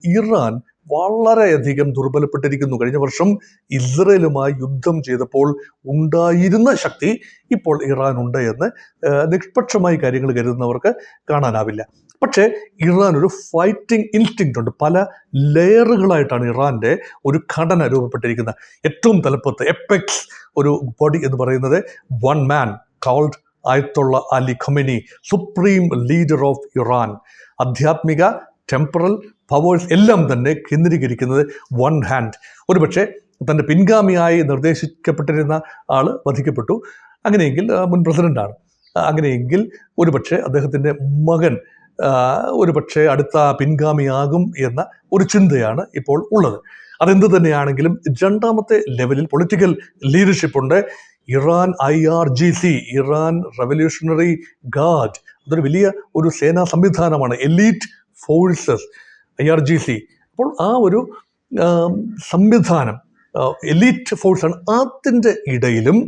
Iran വളരെയധികം ദുർബലപ്പെട്ടിരിക്കുന്നു. കഴിഞ്ഞ വർഷം ഇസ്രയേലുമായി യുദ്ധം ചെയ്തപ്പോൾ ഉണ്ടായിരുന്ന ശക്തി ഇപ്പോൾ ഇറാൻ ഉണ്ട് എന്ന് നിഷ്പക്ഷമായി കാര്യങ്ങൾ കരുതുന്നവർക്ക് കാണാനാവില്ല. പക്ഷേ ഇറാൻ ഒരു ഫൈറ്റിംഗ് ഇൻസ്റ്റിങ്ക്റ്റ് ഉണ്ട്. പല ലെയറുകളായിട്ടാണ് ഇറാൻ്റെ ഒരു ഘടന രൂപപ്പെട്ടിരിക്കുന്നത്. ഏറ്റവും തലപ്പത്ത് എപ്പെക്സ് ഒരു ബോഡി എന്ന് പറയുന്നത് one man called Ayatollah Ali Khamenei, supreme leader of Iran. ആധ്യാത്മിക, ടെമ്പറൽ പവേഴ്സ് എല്ലാം തന്നെ കേന്ദ്രീകരിക്കുന്നത് വൺ ഹാൻഡ്. ഒരുപക്ഷെ തൻ്റെ പിൻഗാമിയായി നിർദ്ദേശിക്കപ്പെട്ടിരുന്ന ആൾ വധിക്കപ്പെട്ടു. അങ്ങനെയെങ്കിൽ മുൻ പ്രസിഡൻ്റാണ്. അങ്ങനെയെങ്കിൽ ഒരുപക്ഷെ അദ്ദേഹത്തിൻ്റെ മകൻ ഒരുപക്ഷെ അടുത്ത പിൻഗാമിയാകും എന്ന ഒരു ചിന്തയാണ് ഇപ്പോൾ ഉള്ളത്. അതെന്ത് തന്നെയാണെങ്കിലും രണ്ടാമത്തെ ലെവലിൽ പൊളിറ്റിക്കൽ ലീഡർഷിപ്പുണ്ട്. Iran IRGC, Iran revolutionary guard, അതൊരു വലിയ ഒരു സേനാ സംവിധാനമാണ്. Elite forces IRGC. അപ്പോൾ ആ ഒരു സംവിധാനം എലീറ്റ് ഫോഴ്സാണ്. അതിൻ്റെ ഇടയിലും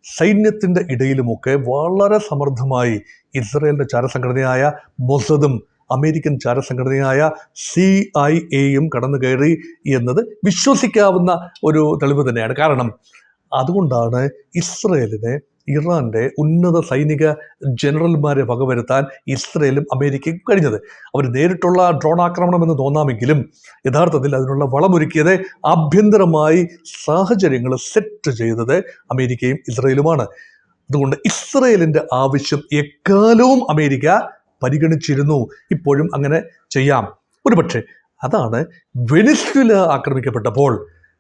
സൈന്യത്തിൻ്റെ ഇടയിലുമൊക്കെ വളരെ സമർത്ഥമായി ഇസ്രയേലിൻ്റെ ചാരസംഘടനയായ മൊസദും അമേരിക്കൻ ചാരസംഘടനയായ CIA കടന്നു കയറി എന്നത് വിശ്വസിക്കാവുന്ന ഒരു തെളിവ് തന്നെയാണ്. കാരണം അതുകൊണ്ടാണ് ഇസ്രയേലിനെ ഇറാൻ്റെ ഉന്നത സൈനിക ജനറൽമാരെ വകവരുത്താൻ ഇസ്രയേലും അമേരിക്കയും കഴിഞ്ഞത്. അവർ നേരിട്ടുള്ള ഡ്രോൺ ആക്രമണം എന്ന് തോന്നാമെങ്കിലും യഥാർത്ഥത്തിൽ അതിനുള്ള വളമൊരുക്കിയത് ആഭ്യന്തരമായി സാഹചര്യങ്ങൾ സെറ്റ് ചെയ്തത് അമേരിക്കയും ഇസ്രയേലുമാണ്. അതുകൊണ്ട് ഇസ്രയേലിൻ്റെ ആവശ്യം എക്കാലവും അമേരിക്ക പരിഗണിച്ചിരുന്നു. ഇപ്പോഴും അങ്ങനെ ചെയ്യാം. ഒരുപക്ഷെ അതാണ് വെനിസ്വേല ആക്രമിക്കപ്പെട്ടപ്പോൾ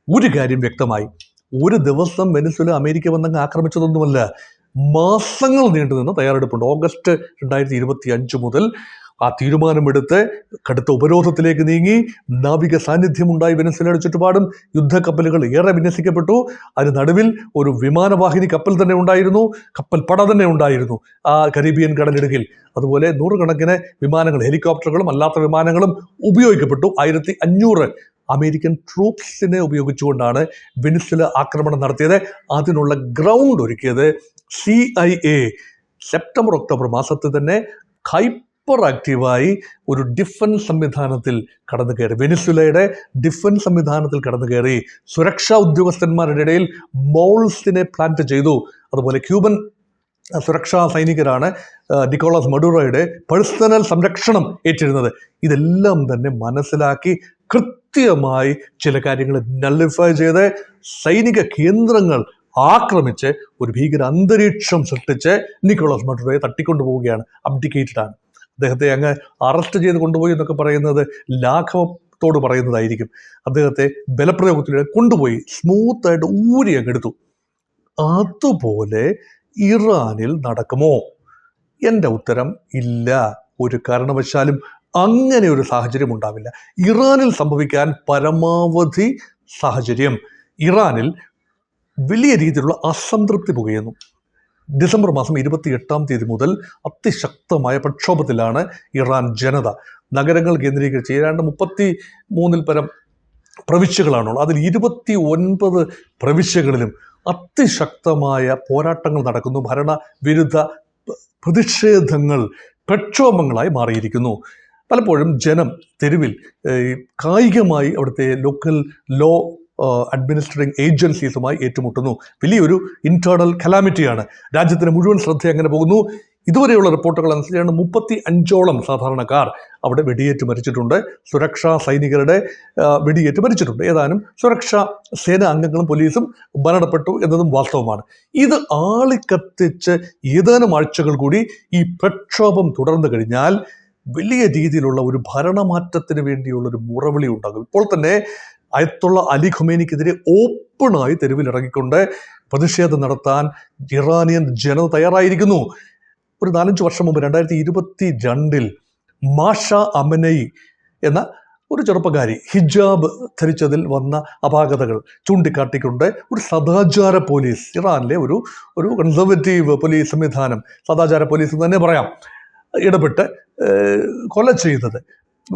ഒരു കാര്യം വ്യക്തമായി. ഒരു ദിവസം വെനിസ്വേല അമേരിക്ക വന്നങ്ങ് ആക്രമിച്ചതൊന്നുമല്ല, മാസങ്ങൾ നീണ്ടുനിന്ന തയ്യാറെടുപ്പുണ്ട്. ഓഗസ്റ്റ് 2025 മുതൽ ആ തീരുമാനമെടുത്ത് കടുത്ത ഉപരോധത്തിലേക്ക് നീങ്ങി. നാവിക സാന്നിധ്യമുണ്ടായി വെനിസ്വേലയുടെ ചുറ്റുപാടും. യുദ്ധക്കപ്പലുകൾ ഏറെ വിന്യസിക്കപ്പെട്ടു. അതിന് നടുവിൽ ഒരു വിമാനവാഹിനി കപ്പൽ തന്നെ ഉണ്ടായിരുന്നു, കപ്പൽ പട തന്നെ ഉണ്ടായിരുന്നു ആ കരീബിയൻ കടലിടുകിൽ. അതുപോലെ നൂറുകണക്കിന് വിമാനങ്ങൾ, ഹെലികോപ്റ്ററുകളും അല്ലാത്ത വിമാനങ്ങളും ഉപയോഗിക്കപ്പെട്ടു. 1500 അമേരിക്കൻ ട്രൂപ്സിനെ ഉപയോഗിച്ചുകൊണ്ടാണ് വെനിസ്വേല ആക്രമണം നടത്തിയത്. അതിനുള്ള ഗ്രൗണ്ട് ഒരുക്കിയത് CIA. സെപ്റ്റംബർ ഒക്ടോബർ മാസത്തിൽ തന്നെ ഹൈപ്പർ ആക്റ്റീവായി ഒരു ഡിഫൻസ് സംവിധാനത്തിൽ കടന്നു കയറി. വെനിസ്വേലയുടെ ഡിഫൻസ് സംവിധാനത്തിൽ കടന്നു കയറി. സുരക്ഷാ ഉദ്യോഗസ്ഥന്മാരുടെ ഇടയിൽ മോൾസിനെ പ്ലാന്റ് ചെയ്തു. അതുപോലെ ക്യൂബൻ സുരക്ഷാ സൈനികരാണ് നിക്കോളാസ് മഡുറോയുടെ പേഴ്സണൽ സംരക്ഷണം ഏറ്റിരുന്നത്. ഇതെല്ലാം തന്നെ മനസ്സിലാക്കി കൃത്യമായി ചില കാര്യങ്ങൾ നള്ളിഫൈ ചെയ്ത് സൈനിക കേന്ദ്രങ്ങൾ ആക്രമിച്ച് ഒരു ഭീകര അന്തരീക്ഷം സൃഷ്ടിച്ച് നിക്കോളാസ് മഡുറോയെ തട്ടിക്കൊണ്ടുപോവുകയാണ്. അബ്ഡിക്കേറ്റഡ് ആണ്. അദ്ദേഹത്തെ അങ്ങ് അറസ്റ്റ് ചെയ്ത് കൊണ്ടുപോയി എന്നൊക്കെ പറയുന്നത് ലാഘവത്തോട് പറയുന്നതായിരിക്കും. അദ്ദേഹത്തെ ബലപ്രയോഗത്തിലൂടെ കൊണ്ടുപോയി സ്മൂത്തായിട്ട് ഊരി അങ്ങെടുത്തു. അതുപോലെ ഇറാനിൽ നടക്കുമോ? എൻ്റെ ഉത്തരം ഇല്ല. ഒരു കാരണവശാലും അങ്ങനെ ഒരു സാഹചര്യം ഉണ്ടാവില്ല. ഇറാനിൽ സംഭവിക്കാൻ പരമാവധി സാഹചര്യം, ഇറാനിൽ വലിയ രീതിയിലുള്ള അസംതൃപ്തി പുകയുന്നു. ഡിസംബർ മാസം 28 മുതൽ അതിശക്തമായ പ്രക്ഷോഭത്തിലാണ് ഇറാൻ ജനത. നഗരങ്ങൾ കേന്ദ്രീകരിച്ച് ഏതാണ്ട് 33 പരം പ്രവിശ്യകളാണുള്ളത്. അതിൽ 29 പ്രവിശ്യകളിലും അതിശക്തമായ പോരാട്ടങ്ങൾ നടക്കുന്നു. ഭരണവിരുദ്ധ പ്രതിഷേധങ്ങൾ പ്രക്ഷോഭങ്ങളായി മാറിയിരിക്കുന്നു. പലപ്പോഴും ജനം തെരുവിൽ കായികമായി അവിടുത്തെ ലോക്കൽ ലോ അഡ്മിനിസ്ട്രേറ്റിംഗ് ഏജൻസീസുമായി ഏറ്റുമുട്ടുന്നു. വലിയൊരു ഇന്റേണൽ കലാമിറ്റിയാണ്. രാജ്യത്തിന് മുഴുവൻ ശ്രദ്ധ അങ്ങനെ പോകുന്നു. ഇതുവരെയുള്ള റിപ്പോർട്ടുകൾ അനുസരിച്ചാണ് 35ഓളം സാധാരണക്കാർ അവിടെ വെടിയേറ്റ് മരിച്ചിട്ടുണ്ട്. സുരക്ഷാ സൈനികരുടെ വെടിയേറ്റ് മരിച്ചിട്ടുണ്ട്. ഏതാനും സുരക്ഷാ സേനാ അംഗങ്ങളും പോലീസും മരണപ്പെട്ടു എന്നതും വാസ്തവമാണ്. ഇത് ആളിക്കത്തിച്ച് ഏതാനും ആഴ്ചകൾ കൂടി ഈ പ്രക്ഷോഭം തുടർന്നു കഴിഞ്ഞാൽ വലിയ രീതിയിലുള്ള ഒരു ഭരണമാറ്റത്തിന് വേണ്ടിയുള്ളൊരു മുറവിളി ഉണ്ടാകും. ഇപ്പോൾ തന്നെ അയത്തുള്ള അലി ഖമേനിക്കെതിരെ ഓപ്പണായി തെരുവിലിറങ്ങിക്കൊണ്ട് പ്രതിഷേധം നടത്താൻ ഇറാനിയൻ ജനത തയ്യാറായിരിക്കുന്നു. ഒരു 4-5 വർഷം മുമ്പ് 2022 മാഷ അമനൈ എന്ന ഒരു ചെറുപ്പക്കാരി ഹിജാബ് ധരിച്ചതിൽ വന്ന അപാകതകൾ ചൂണ്ടിക്കാട്ടിക്കൊണ്ട് ഒരു സദാചാര പോലീസ്, ഇറാനിലെ ഒരു കൺസർവേറ്റീവ് പോലീസ് സംവിധാനം, സദാചാര പോലീസ് തന്നെ പറയാം, ഇടപെട്ട് കൊല ചെയ്തത്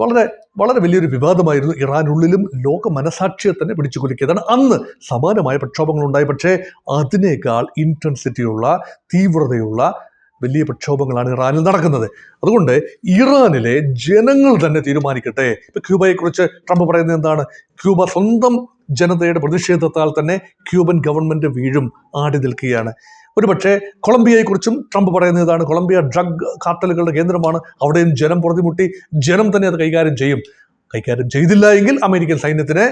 വളരെ വളരെ വലിയൊരു വിവാദമായിരുന്നു. ഇറാനുള്ളിലും ലോക മനസാക്ഷിയെ തന്നെ പിടിച്ചു കുലുക്കിയതാണ്. അന്ന് സമാനമായ പ്രക്ഷോഭങ്ങളുണ്ടായി. പക്ഷേ അതിനേക്കാൾ ഇൻറ്റൻസിറ്റിയുള്ള, തീവ്രതയുള്ള വലിയ പ്രക്ഷോഭങ്ങളാണ് ഇറാനിൽ നടക്കുന്നത്. അതുകൊണ്ട് ഇറാനിലെ ജനങ്ങൾ തന്നെ തീരുമാനിക്കട്ടെ. ഇപ്പൊ ക്യൂബയെക്കുറിച്ച് ട്രംപ് പറയുന്നത് എന്താണ്? ക്യൂബ സ്വന്തം ജനതയുടെ പ്രതിഷേധത്താൽ തന്നെ ക്യൂബൻ ഗവൺമെന്റ് വീഴും, ആടി നിൽക്കുകയാണ്. ഒരുപക്ഷെ കൊളംബിയയെക്കുറിച്ചും ട്രംപ് പറയുന്നത് ഇതാണ്. കൊളംബിയ ഡ്രഗ് കാർട്ടലുകളുടെ കേന്ദ്രമാണ്. അവിടെയും ജനം പൊറുതിമുട്ടി, ജനം തന്നെ അത് കൈകാര്യം ചെയ്യും. കൈകാര്യം ചെയ്തില്ല എങ്കിൽ അമേരിക്കൻ സൈന്യത്തിന്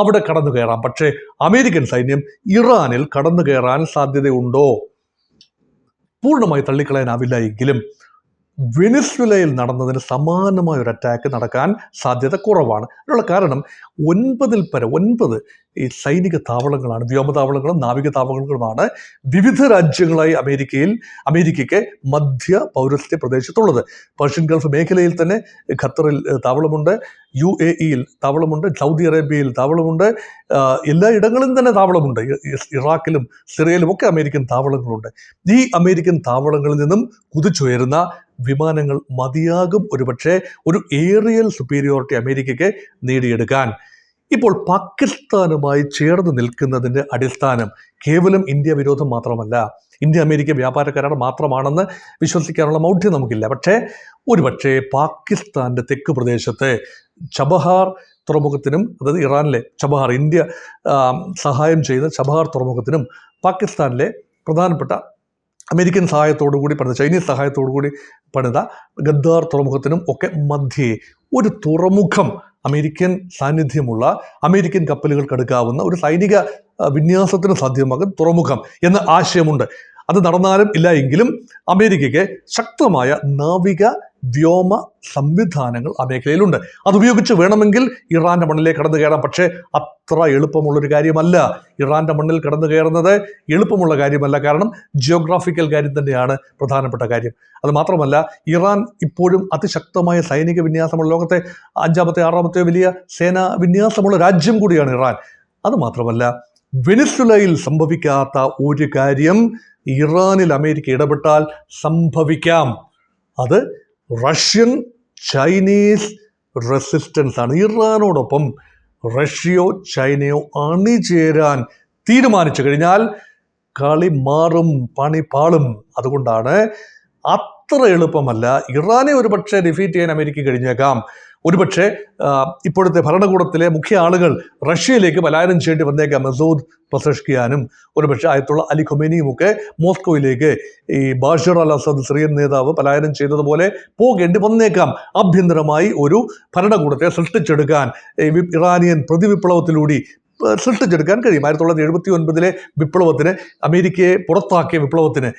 അവിടെ കടന്നു കയറാം. പക്ഷേ അമേരിക്കൻ സൈന്യം ഇറാനിൽ കടന്നു കയറാൻ സാധ്യതയുണ്ടോ? പൂർണ്ണമായി തള്ളിക്കളയാനാവില്ല എങ്കിലും വെനിസ്വേലയിൽ നടന്നതിന് സമാനമായ ഒരു അറ്റാക്ക് നടക്കാൻ സാധ്യത കുറവാണ്. അതിനുള്ള കാരണം 9 ഈ സൈനിക താവളങ്ങളാണ്, വ്യോമതാവളങ്ങളും നാവിക താവളങ്ങളുമാണ് വിവിധ രാജ്യങ്ങളായി അമേരിക്കയ്ക്ക് മധ്യ പൗരസ്ത്യ പ്രദേശത്തുള്ളത്. പേർഷ്യൻ ഗൾഫ് മേഖലയിൽ തന്നെ ഖത്തറിൽ താവളമുണ്ട്, UAE-യിൽ താവളമുണ്ട്, സൗദി അറേബ്യയിൽ താവളമുണ്ട്, എല്ലാ ഇടങ്ങളിലും തന്നെ താവളമുണ്ട്. ഇറാഖിലും സിറിയയിലും ഒക്കെ അമേരിക്കൻ താവളങ്ങളുണ്ട്. ഈ അമേരിക്കൻ താവളങ്ങളിൽ നിന്നും കുതിച്ചുയരുന്ന വിമാനങ്ങൾ മതിയാകും ഒരുപക്ഷെ ഒരു ഏറിയൽ സുപ്പീരിയോറിറ്റി അമേരിക്കയ്ക്ക് നേടിയെടുക്കാൻ. ഇപ്പോൾ പാകിസ്ഥാനുമായി ചേർന്ന് നിൽക്കുന്നതിൻ്റെ അടിസ്ഥാനം കേവലം ഇന്ത്യ വിരോധം മാത്രമല്ല, ഇന്ത്യ അമേരിക്ക വ്യാപാര കരാർ മാത്രമാണെന്ന് വിശ്വസിക്കാനുള്ള മൗഢ്യം നമുക്കില്ല. പക്ഷേ ഒരുപക്ഷെ പാകിസ്ഥാൻ്റെ തെക്ക് പ്രദേശത്തെ ചബഹാർ തുറമുഖത്തിനും, അതായത് ഇറാനിലെ ചബഹാർ, ഇന്ത്യ സഹായം ചെയ്യുന്ന ചബഹാർ തുറമുഖത്തിനും പാകിസ്ഥാനിലെ പ്രധാനപ്പെട്ട അമേരിക്കൻ സഹായത്തോടുകൂടി പണിത, ചൈനീസ് സഹായത്തോടുകൂടി പണിത ഗദ്ദാർ തുറമുഖത്തിനും ഒക്കെ മധ്യേ ഒരു തുറമുഖം, അമേരിക്കൻ സാന്നിധ്യമുള്ള അമേരിക്കൻ കപ്പലുകൾക്ക് അടുക്കാവുന്ന ഒരു സൈനിക വിന്യാസത്തിന് സാധ്യമാകുന്ന തുറമുഖം എന്ന ആശയമുണ്ട്. അത് നടന്നാലും ഇല്ല എങ്കിലും അമേരിക്കയ്ക്ക് ശക്തമായ നാവിക വ്യോമ സംവിധാനങ്ങൾ ആ മേഖലയിലുണ്ട്. അതുപയോഗിച്ച് വേണമെങ്കിൽ ഇറാന്റെ മണ്ണിലേക്ക് കടന്നു കയറാം. പക്ഷേ അത്ര എളുപ്പമുള്ളൊരു കാര്യമല്ല. ഇറാന്റെ മണ്ണിൽ കടന്നു കയറുന്നത് എളുപ്പമുള്ള കാര്യമല്ല. കാരണം ജിയോഗ്രാഫിക്കൽ കാര്യം തന്നെയാണ് പ്രധാനപ്പെട്ട കാര്യം. അത് മാത്രമല്ല, ഇറാൻ ഇപ്പോഴും അതിശക്തമായ സൈനിക വിന്യാസമുള്ള, ലോകത്തെ 5-ാമത്തെ 6-ാമത്തെ വലിയ സേനാ വിന്യാസമുള്ള രാജ്യം കൂടിയാണ് ഇറാൻ. അത് മാത്രമല്ല, വെനിസ്വേലയിൽ സംഭവിക്കാത്ത ഒരു കാര്യം ഇറാനിൽ അമേരിക്ക ഇടപെട്ടാൽ സംഭവിക്കാം. അത് റഷ്യൻ ചൈനീസ് റെസിസ്റ്റൻസ് ആണ്. ഇറാനോടൊപ്പം റഷ്യയോ ചൈനയോ അണിചേരാൻ തീരുമാനിച്ചു കഴിഞ്ഞാൽ കളി മാറും, പണി പാളും. അതുകൊണ്ടാണ് അത്ര എളുപ്പമല്ല. ഇറാനെ ഒരുപക്ഷെ ഡിഫീറ്റ് ചെയ്യാൻ അമേരിക്ക കഴിഞ്ഞേക്കാം. ഒരുപക്ഷെ ഇപ്പോഴത്തെ ഭരണകൂടത്തിലെ മുഖ്യ ആളുകൾ റഷ്യയിലേക്ക് പലായനം ചെയ്യേണ്ടി വന്നേക്കാം. മസൂദ് പെസഷ്കിയാനും ഒരുപക്ഷെ ആയത്തുള്ള അലി ഖൊമേനിയും ഒക്കെ മോസ്കോയിലേക്ക് ഈ ബാഷർ അൽ അസദ് സിറിയൻ നേതാവ് പലായനം ചെയ്തതുപോലെ പോകേണ്ടി വന്നേക്കാം. ആഭ്യന്തരമായി ഒരു ഭരണകൂടത്തെ സൃഷ്ടിച്ചെടുക്കാൻ ഇറാനിയൻ പ്രതിവിപ്ലവത്തിലൂടെ സൃഷ്ടിച്ചെടുക്കാൻ കഴിയും. 1979 വിപ്ലവത്തിന്, അമേരിക്കയെ പുറത്താക്കിയ വിപ്ലവത്തിന്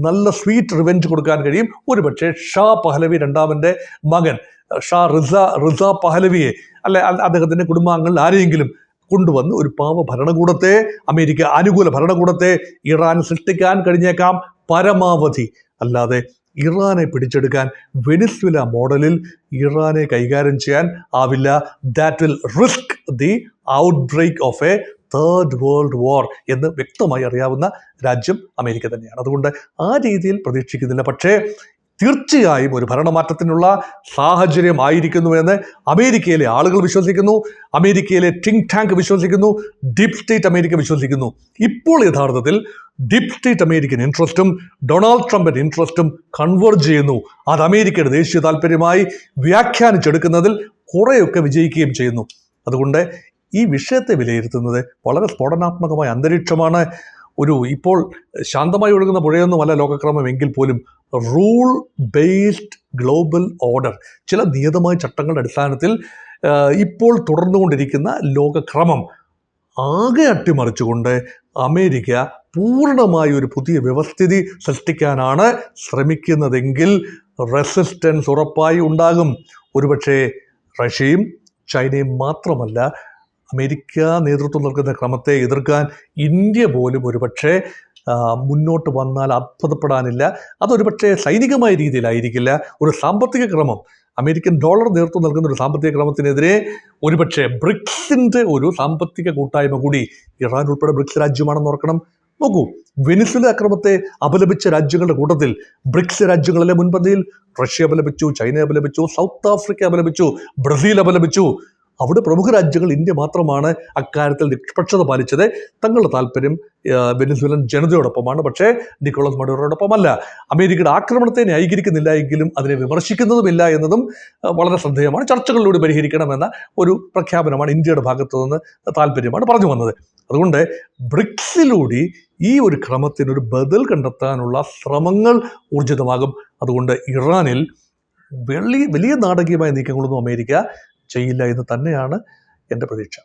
നല്ല സ്വീറ്റ് റിവെഞ്ച് കൊടുക്കാൻ കഴിയും. ഒരുപക്ഷെ ഷാ പഹലവി രണ്ടാമൻ്റെ മകൻ ഷാ റിസ പഹലവിയെ അല്ലെ അദ്ദേഹത്തിൻ്റെ കുടുംബാംഗങ്ങളിൽ ആരെയെങ്കിലും കൊണ്ടുവന്ന് ഒരു പാവ ഭരണകൂടത്തെ, അമേരിക്ക അനുകൂല ഭരണകൂടത്തെ ഇറാൻ സൃഷ്ടിക്കാൻ കഴിഞ്ഞേക്കാം പരമാവധി. അല്ലാതെ ഇറാനെ പിടിച്ചെടുക്കാൻ വെനിസ്വേല മോഡലിൽ ഇറാനെ കൈകാര്യം ചെയ്യാൻ ആവില്ല. That will risk the outbreak of A third world war എന്ന് വ്യക്തമായി അറിയാവുന്ന രാജ്യം അമേരിക്ക തന്നെയാണ്. അതുകൊണ്ട് ആ രീതിയിൽ പ്രതീക്ഷിക്കുന്നില്ല. പക്ഷേ തീർച്ചയായും ഒരു ഭരണമാറ്റത്തിനുള്ള സാഹചര്യം ആയിരിക്കുന്നുവെന്ന് അമേരിക്കയിലെ ആളുകൾ വിശ്വസിക്കുന്നു, അമേരിക്കയിലെ തിങ്ക് ടാങ്ക് വിശ്വസിക്കുന്നു, ഡീപ് സ്റ്റേറ്റ് അമേരിക്ക വിശ്വസിക്കുന്നു. ഇപ്പോൾ യഥാർത്ഥത്തിൽ ഡീപ് സ്റ്റേറ്റ് അമേരിക്കൻ ഇൻട്രസ്റ്റും ഡൊണാൾഡ് ട്രംപിൻ്റെ ഇൻട്രസ്റ്റും കൺവേർജ് ചെയ്യുന്നു. അത് അമേരിക്കയുടെ ദേശീയ താല്പര്യമായി വ്യാഖ്യാനിച്ചെടുക്കുന്നതിൽ കുറേയൊക്കെ വിജയിക്കുകയും ചെയ്യുന്നു. അതുകൊണ്ട് ഈ വിഷയത്തെ വിലയിരുത്തുന്നത് വളരെ സ്ഫോടനാത്മകമായ അന്തരീക്ഷമാണ്. ഇപ്പോൾ ശാന്തമായി ഒഴുകുന്ന പുഴയൊന്നുമല്ല ലോകക്രമം എങ്കിൽ പോലും റൂൾ ബേസ്ഡ് ഗ്ലോബൽ ഓർഡർ, ചില നിയതമായ ചട്ടങ്ങളുടെ അടിസ്ഥാനത്തിൽ ഇപ്പോൾ തുടർന്നുകൊണ്ടിരിക്കുന്ന ലോകക്രമം ആകെ അട്ടിമറിച്ചുകൊണ്ട് അമേരിക്ക പൂർണ്ണമായ ഒരു പുതിയ വ്യവസ്ഥിതി സൃഷ്ടിക്കാനാണ് ശ്രമിക്കുന്നതെങ്കിൽ റെസിസ്റ്റൻസ് ഉറപ്പായി ഉണ്ടാകും. ഒരുപക്ഷെ റഷ്യയും ചൈനയും മാത്രമല്ല, അമേരിക്ക നേതൃത്വം നൽകുന്ന ക്രമത്തെ എതിർക്കാൻ ഇന്ത്യ പോലും ഒരുപക്ഷെ മുന്നോട്ട് വന്നാൽ അത്ഭുതപ്പെടാനില്ല. അതൊരുപക്ഷെ സൈനികമായ രീതിയിലായിരിക്കില്ല. ഒരു സാമ്പത്തിക ക്രമം, അമേരിക്കൻ ഡോളർ നേതൃത്വം നൽകുന്ന ഒരു സാമ്പത്തിക ക്രമത്തിനെതിരെ ഒരുപക്ഷെ ബ്രിക്സിൻ്റെ ഒരു സാമ്പത്തിക കൂട്ടായ്മ കൂടി, ഇറാൻ ഉൾപ്പെടെ ബ്രിക്സ് രാജ്യമാണെന്ന് ഓർക്കണം. നോക്കൂ, വെനിസ്വേല അക്രമത്തെ അപലപിച്ച രാജ്യങ്ങളുടെ കൂട്ടത്തിൽ ബ്രിക്സ് രാജ്യങ്ങളിലെ മുൻപന്തിയിൽ റഷ്യ അപലപിച്ചു, ചൈന അപലപിച്ചു, സൗത്ത് ആഫ്രിക്ക അപലപിച്ചു, ബ്രസീൽ അപലപിച്ചു. അവിടെ പ്രമുഖ രാജ്യങ്ങൾ ഇന്ത്യ മാത്രമാണ് അക്കാര്യത്തിൽ നിഷ്പക്ഷത പാലിച്ചത്. തങ്ങളുടെ താല്പര്യം വെനിസ്വേലൻ ജനതയോടൊപ്പമാണ്, പക്ഷേ നിക്കോളാസ് മഡൂറോടൊപ്പമല്ല. അമേരിക്കയുടെ ആക്രമണത്തെ ന്യായീകരിക്കുന്നില്ല എങ്കിലും അതിനെ വിമർശിക്കുന്നതുമില്ല എന്നതും വളരെ ശ്രദ്ധേയമാണ്. ചർച്ചകളിലൂടെ പരിഹരിക്കണമെന്ന ഒരു പ്രഖ്യാപനമാണ് ഇന്ത്യയുടെ ഭാഗത്തു നിന്ന് താല്പര്യമാണ് പറഞ്ഞു വന്നത്. അതുകൊണ്ട് ബ്രിക്സിലൂടെ ഈ ഒരു ക്രമത്തിനൊരു ബദൽ കണ്ടെത്താനുള്ള ശ്രമങ്ങൾ ഊർജിതമാകും. അതുകൊണ്ട് ഇറാനിൽ വലിയ നാടകീയമായ നീക്കങ്ങളൊന്നും അമേരിക്ക ചെയ്യില്ല എന്ന് തന്നെയാണ് എൻ്റെ പ്രതീക്ഷ.